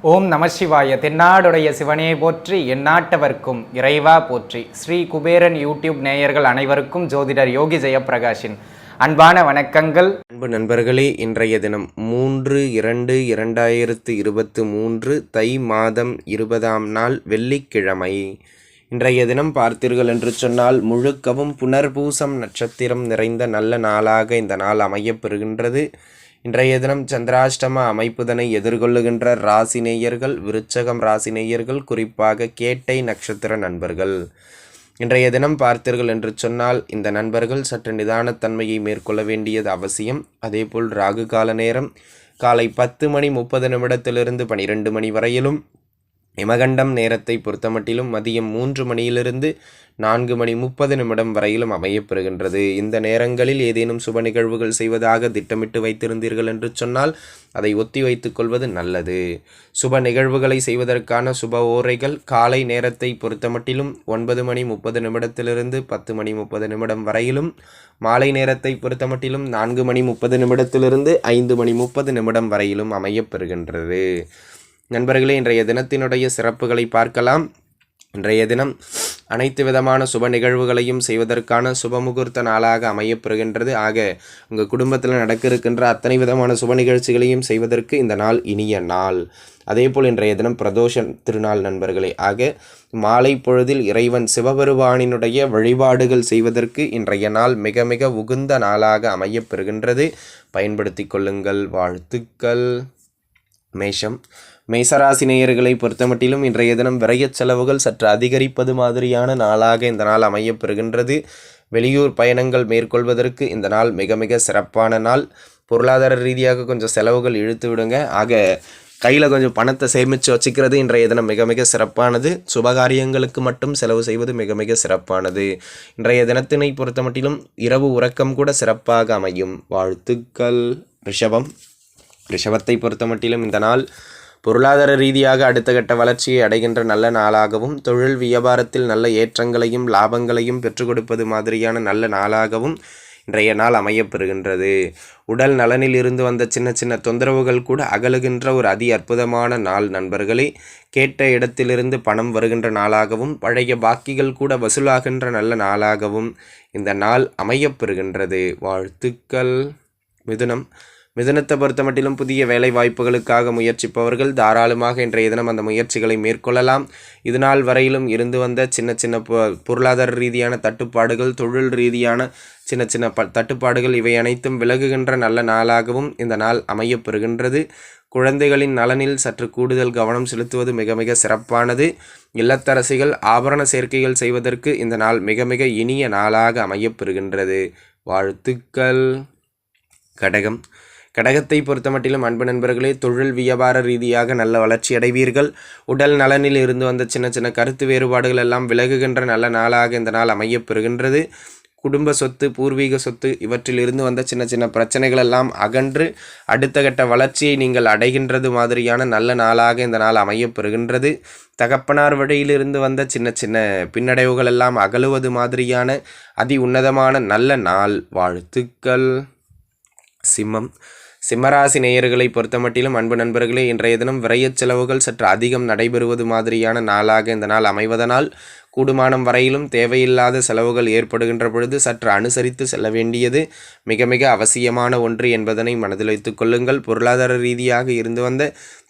ஓம் நம சிவாய. தென்னாடுடைய சிவனே போற்றி, எந்நாட்டவர்க்கும் இறைவா போற்றி. ஸ்ரீ குபேரன் யூடியூப் நேயர்கள் அனைவருக்கும் ஜோதிடர் யோகி ஜெயப்பிரகாஷின் அன்பான வணக்கங்கள். அன்பு நண்பர்களே, இன்றைய தினம் 3/2/2023 தை மாதம் 20ஆம் நாள் வெள்ளிக்கிழமை. இன்றைய தினம் பார்த்தீர்கள் என்று சொன்னால் முழுக்கவும் புனர்பூசம் நட்சத்திரம் நிறைந்த நல்ல நாளாக இந்த நாள் அமையப்பெறுகின்றது. இன்றைய தினம் சந்திராஷ்டம அமைப்புதனை எதிர்கொள்ளுகின்ற ராசினேயர்கள் விருச்சகம் ராசினேயர்கள், குறிப்பாக கேட்டை நட்சத்திர நண்பர்கள். இன்றைய தினம் பார்த்தீர்கள் என்று சொன்னால் இந்த நண்பர்கள் சற்று நிதானத்தன்மையை மேற்கொள்ள வேண்டியது அவசியம். அதேபோல் ராகு கால நேரம் காலை 10:30 12 மணி வரையிலும், யமகண்டம் நேரத்தை பொறுத்தமட்டிலும் மதியம் 3 மணியிலிருந்து 4:30 வரையிலும் அமையப்பெறுகின்றது. இந்த நேரங்களில் ஏதேனும் சுப நிகழ்வுகள் செய்வதாக திட்டமிட்டு வைத்திருந்தீர்கள் என்று சொன்னால் அதை ஒத்தி வைத்துக் கொள்வது நல்லது. சுப நிகழ்வுகளை செய்வதற்கான சுப ஓரைகள் காலை நேரத்தை பொறுத்தமட்டிலும் 9:30 10:30 வரையிலும், மாலை நேரத்தை பொறுத்தமட்டிலும் 4:30 5:30 வரையிலும் அமையப்பெறுகின்றது. நண்பர்களே, இன்றைய தினத்தினுடைய சிறப்புகளை பார்க்கலாம். இன்றைய தினம் அனைத்து விதமான சுப நிகழ்வுகளையும் செய்வதற்கான சுபமுகூர்த்த நாளாக அமையப்பெறுகின்றது. ஆக உங்கள் குடும்பத்தில் நடக்க இருக்கின்ற அத்தனை விதமான சுப நிகழ்ச்சிகளையும் செய்வதற்கு இந்த நாள் இனிய நாள். அதேபோல் இன்றைய தினம் பிரதோஷ திருநாள் நண்பர்களே. ஆக மாலை பொழுதில் இறைவன் சிவபெருமானினுடைய வழிபாடுகள் செய்வதற்கு இன்றைய நாள் மிக மிக உகுந்த நாளாக அமையப்பெறுகின்றது. பயன்படுத்தி கொள்ளுங்கள். வாழ்த்துக்கள். மேஷம் மேசராசி நேயர்களை பொறுத்தமட்டிலும் இன்றைய தினம் விரயச் செலவுகள் சற்று அதிகரிப்பது மாதிரியான நாளாக இந்த நாள் அமையப்பெறுகின்றது. வெளியூர் பயணங்கள் மேற்கொள்வதற்கு இந்த நாள் மிக மிக சிறப்பான நாள். பொருளாதார ரீதியாக கொஞ்சம் செலவுகள் இழுத்து விடுங்க. ஆக கையில் கொஞ்சம் பணத்தை சேமித்து வச்சுக்கிறது இன்றைய தினம் மிக மிக சிறப்பானது. சுபகாரியங்களுக்கு மட்டும் செலவு செய்வது மிக மிக சிறப்பானது. இன்றைய தினத்தினை பொறுத்தமட்டிலும் இரவு உறக்கம் கூட சிறப்பாக அமையும். வாழ்த்துக்கள். ரிஷபத்தை பொறுத்தமட்டிலும் இந்த நாள் பொருளாதார ரீதியாக அடுத்த கட்ட வளர்ச்சியை அடைகின்ற நல்ல நாளாகவும், தொழில் வியாபாரத்தில் நல்ல ஏற்றங்களையும் லாபங்களையும் பெற்றுக் கொடுப்பது மாதிரியான நல்ல நாளாகவும் இன்றைய நாள் அமையப்பெறுகின்றது. உடல் நலனில் இருந்து வந்த சின்ன சின்ன தொந்தரவுகள் கூட அகலுகின்ற ஒரு அதி அற்புதமான நாள் நண்பர்களே. கேட்ட இடத்திலிருந்து பணம் வருகின்ற நாளாகவும், பழைய பாக்கிகள் கூட வசூலாகின்ற நல்ல நாளாகவும் இந்த நாள் அமையப்பெறுகின்றது. வாழ்த்துக்கள். மிதுனத்தை பொறுத்தமட்டிலும் புதிய வேலை வாய்ப்புகளுக்காக முயற்சிப்பவர்கள் தாராளமாக இன்றைய தினம் அந்த முயற்சிகளை மேற்கொள்ளலாம். இதுநாள் வரையிலும் இருந்து வந்த சின்ன சின்ன பொருளாதார ரீதியான தட்டுப்பாடுகள், தொழில் ரீதியான சின்ன சின்ன தட்டுப்பாடுகள் இவை அனைத்தும் விலகுகின்ற நல்ல நாளாகவும் இந்த நாள் அமையப்பெறுகின்றது. குழந்தைகளின் நலனில் சற்று கூடுதல் கவனம் செலுத்துவது மிக மிக சிறப்பானது. இல்லத்தரசிகள் ஆபரண சேர்க்கைகள் செய்வதற்கு இந்த நாள் மிக மிக இனிய நாளாக அமையப்பெறுகின்றது. வாழ்த்துக்கள். கடகத்தை பொறுத்தமட்டிலும் அன்பு நண்பர்களே, தொழில் வியாபார ரீதியாக நல்ல வளர்ச்சி அடைவீர்கள். உடல் நலனில் இருந்து வந்த சின்ன சின்ன கருத்து வேறுபாடுகள் எல்லாம் விலகுகின்ற நல்ல நாளாக இந்த நாள் அமையப்பெறுகின்றது. குடும்ப சொத்து, பூர்வீக சொத்து இவற்றில் இருந்து வந்த சின்ன சின்ன பிரச்சனைகள் எல்லாம் அகன்று அடுத்த கட்ட வளர்ச்சியை நீங்கள் அடைகின்றது மாதிரியான நல்ல நாளாக இந்த நாள் அமையப்பெறுகின்றது. தகப்பனார் வழியிலிருந்து வந்த சின்ன சின்ன பின்னடைவுகள் எல்லாம் அகலுவது மாதிரியான அதி உன்னதமான நல்ல நாள். வாழ்த்துக்கள். சிம்மராசி நேயர்களை பொறுத்தமட்டிலும் அன்பு நண்பர்களே, இன்றைய தினம் விரயச் செலவுகள் சற்று அதிகம் நடைபெறுவது மாதிரியான நாளாக இந்த நாள் அமைவதனால் கூடுமானம் வரையிலும் தேவையில்லாத செலவுகள் ஏற்படுகின்ற பொழுது சற்று அனுசரித்து செல்ல வேண்டியது மிக மிக அவசியமான ஒன்று என்பதனை மனதில் வைத்துக் கொள்ளுங்கள். பொருளாதார ரீதியாக இருந்து வந்த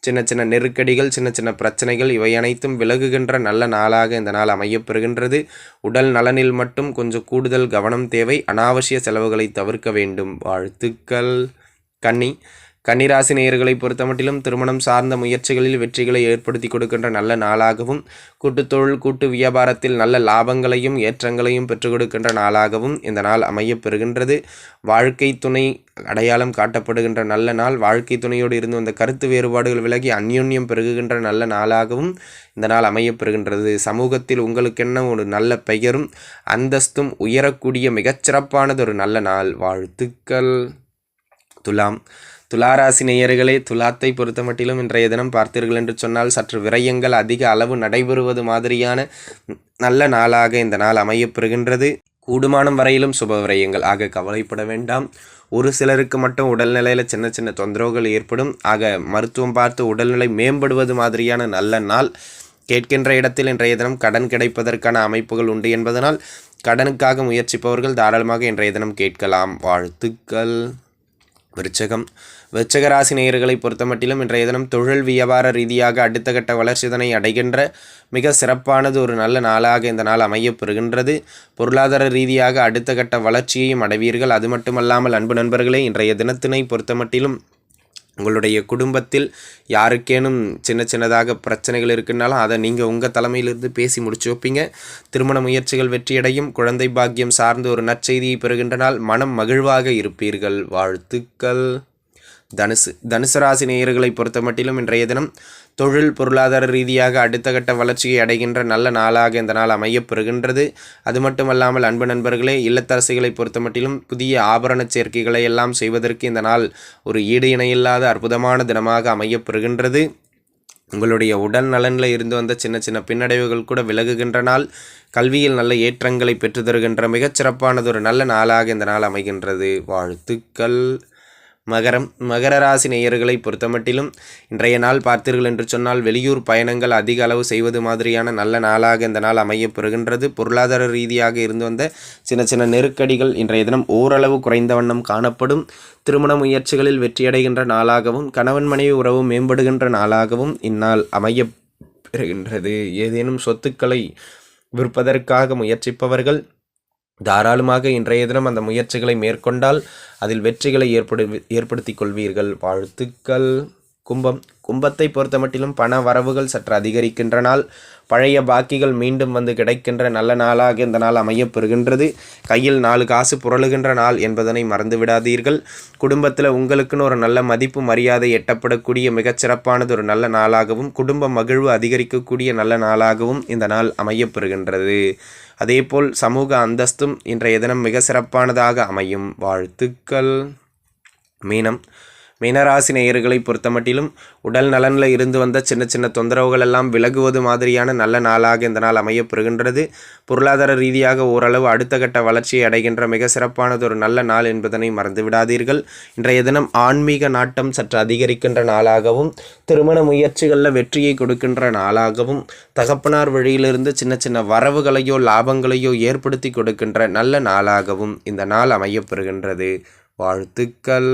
சின்ன சின்ன நெருக்கடிகள், சின்ன சின்ன பிரச்சனைகள் இவை அனைத்தும் விலகுகின்ற நல்ல நாளாக இந்த நாள் அமையப்பெறுகின்றது. உடல் நலனில் மட்டும் கொஞ்சம் கூடுதல் கவனம் தேவை. அனாவசிய செலவுகளை தவிர்க்க வேண்டும். வாழ்த்துக்கள். கன்னிராசி நேயர்களை பொறுத்தமட்டிலும் திருமணம் சார்ந்த முயற்சிகளில் வெற்றிகளை ஏற்படுத்தி கொடுக்கின்ற நல்ல நாளாகவும், கூட்டுத்தொழில் கூட்டு வியாபாரத்தில் நல்ல லாபங்களையும் ஏற்றங்களையும் பெற்றுக் கொடுக்கின்ற நாளாகவும் இந்த நாள் அமையப்பெறுகின்றது. வாழ்க்கை துணை அடையாளம் காட்டப்படுகின்ற நல்ல நாள். வாழ்க்கை துணையோடு இருந்து வந்த கருத்து வேறுபாடுகள் விலகி அந்யோன்யம் பெருகுகின்ற நல்ல நாளாகவும் இந்த நாள் அமையப்பெறுகின்றது. சமூகத்தில் உங்களுக்கென்ன ஒரு நல்ல பெயரும் அந்தஸ்தும் உயரக்கூடிய மிகச்சிறப்பானது ஒரு நல்ல நாள். வாழ்த்துக்கள். துளாராசி நேயர்களே, துலாத்தை பொறுத்தமட்டிலும் இன்றைய தினம் பார்த்தீர்கள் என்று சொன்னால் சற்று விரயங்கள் அதிக அளவு நடைபெறுவது மாதிரியான நல்ல நாளாக இந்த நாள் அமையப்பெறுகின்றது. கூடுமானம் வரையிலும் சுப விரயங்கள். ஆக கவலைப்பட வேண்டாம். ஒரு சிலருக்கு மட்டும் உடல்நிலையில் சின்ன சின்ன தொந்தரவுகள் ஏற்படும். ஆக மருத்துவம் பார்த்து உடல்நிலை மேம்படுவது மாதிரியான நல்ல நாள். கேட்கின்ற இடத்தில் இன்றைய தினம் கடன் கிடைப்பதற்கான அமைப்புகள் உண்டு என்பதனால் கடனுக்காக முயற்சிப்பவர்கள் தாராளமாக இன்றைய தினம் கேட்கலாம். வாழ்த்துக்கள். விருச்சக ராசி நேயர்களை பொறுத்தமட்டிலும் இன்றைய தினம் தொழில் வியாபார ரீதியாக அடுத்த கட்ட வளர்ச்சிதனை அடைகின்ற மிக சிறப்பானது ஒரு நல்ல நாளாக இந்த நாள் அமையப்பெறுகின்றது. பொருளாதார ரீதியாக அடுத்த கட்ட வளர்ச்சியையும் அடைவீர்கள். அது மட்டுமல்லாமல் அன்பு நண்பர்களே, இன்றைய தினத்தினை பொறுத்தமட்டிலும் உங்களுடைய குடும்பத்தில் யாருக்கேனும் சின்னதாக பிரச்சனைகள் இருக்குன்னாலும் அதை நீங்கள் உங்கள் தலைமையிலிருந்து பேசி முடிச்சு வைப்பீங்க. திருமண முயற்சிகள் வெற்றியடையும். குழந்தை பாக்கியம் சார்ந்து ஒரு நற்செய்தியை பெறுகின்ற நாள். மனம் மகிழ்வாக இருப்பீர்கள். வாழ்த்துக்கள். தனுசு ராசி நேயர்களை பொறுத்தமட்டிலும் இன்றைய தினம் தொழில் பொருளாதார ரீதியாக அடுத்த கட்ட வளர்ச்சியை அடைகின்ற நல்ல நாளாக இந்த நாள் அமையப்பெறுகின்றது. அது மட்டுமல்லாமல் அன்பு நண்பர்களே, இல்லத்தரசிகளை பொறுத்தமட்டிலும் புதிய ஆபரண சேர்க்கைகளை எல்லாம் செய்வதற்கு இந்த நாள் ஒரு ஈடு இணையில்லாத அற்புதமான தினமாக அமையப்பெறுகின்றது. உங்களுடைய உடல் நலனில் இருந்து வந்த சின்ன பின்னடைவுகள் கூட விலகுகின்ற நாள். கல்வியில் நல்ல ஏற்றங்களை பெற்று தருகின்ற மிகச்சிறப்பானது ஒரு நல்ல நாளாக இந்த நாள் அமைகின்றது. வாழ்த்துக்கள். மகர ராசி நேயர்களை பொறுத்தமட்டிலும் இன்றைய நாள் பார்த்தீர்கள் என்று சொன்னால் வெளியூர் பயணங்கள் அதிக அளவு செய்வது மாதிரியான நல்ல நாளாக இந்த நாள் அமையப்பெறுகின்றது. பொருளாதார ரீதியாக இருந்து வந்த சின்ன நெருக்கடிகள் இன்றைய தினம் ஓரளவு குறைந்த வண்ணம் காணப்படும். திருமண முயற்சிகளில் வெற்றியடைகின்ற நாளாகவும் கணவன் மனைவி உறவு மேம்படுகின்ற நாளாகவும் இந்நாள் அமையப்பெறுகின்றது. ஏதேனும் சொத்துக்களை விற்பதற்காக முயற்சிப்பவர்கள் தாராளமாக இன்றைய தினம் அந்த முயற்சிகளை மேற்கொண்டால் அதில் வெற்றிகளை ஏற்படுத்திக் கொள்வீர்கள். வாழ்த்துக்கள். கும்பத்தை பொறுத்தமட்டிலும் பண வரவுகள் சற்று அதிகரிக்கின்ற நாள். பழைய பாக்கிகள் மீண்டும் வந்து கிடைக்கின்ற நல்ல நாளாக இந்த நாள் அமையப்பெறுகின்றது. கையில் 4 காசு புரளுகின்ற நாள் என்பதனை மறந்து விடாதீர்கள். குடும்பத்தில் உங்களுக்குன்னு ஒரு நல்ல மதிப்பு மரியாதை எட்டப்படக்கூடிய மிகச்சிறப்பானது ஒரு நல்ல நாளாகவும் குடும்ப மகிழ்வு அதிகரிக்கக்கூடிய நல்ல நாளாகவும் இந்த நாள் அமையப்பெறுகின்றது. அதேபோல் சமூக அந்தஸ்தும் இன்றைய தினம் மிக சிறப்பானதாக அமையும். வாழ்த்துக்கள். மீனராசி நேயர்களை பொறுத்தமட்டிலும் உடல் நலனில் இருந்து வந்த சின்ன தொந்தரவுகள் எல்லாம் விலகுவது மாதிரியான நல்ல நாளாக இந்த நாள் அமையப்பெறுகின்றது. பொருளாதார ரீதியாக ஓரளவு அடுத்த கட்ட வளர்ச்சியை அடைகின்ற மிக சிறப்பானது ஒரு நல்ல நாள் என்பதனை மறந்து விடாதீர்கள். இன்றைய தினம் ஆன்மீக நாட்டம் சற்று அதிகரிக்கின்ற நாளாகவும் திருமண முயற்சிகளில் வெற்றியை கொடுக்கின்ற நாளாகவும் தகப்பனார் வழியிலிருந்து சின்ன வரவுகளையோ லாபங்களையோ ஏற்படுத்தி கொடுக்கின்ற நல்ல நாளாகவும் இந்த நாள் அமையப்பெறுகின்றது. வாழ்த்துக்கள்.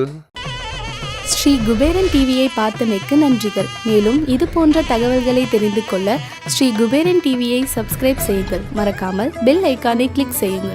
ஸ்ரீ குபேரன் டிவியை பார்த்தமைக்கு நன்றிகள். மேலும் இது போன்ற தகவல்களை தெரிந்து கொள்ள ஸ்ரீ குபேரன் டிவியை சப்ஸ்கிரைப் செய்யுங்கள். மறக்காமல் பெல் ஐக்கானை கிளிக் செய்யுங்கள்.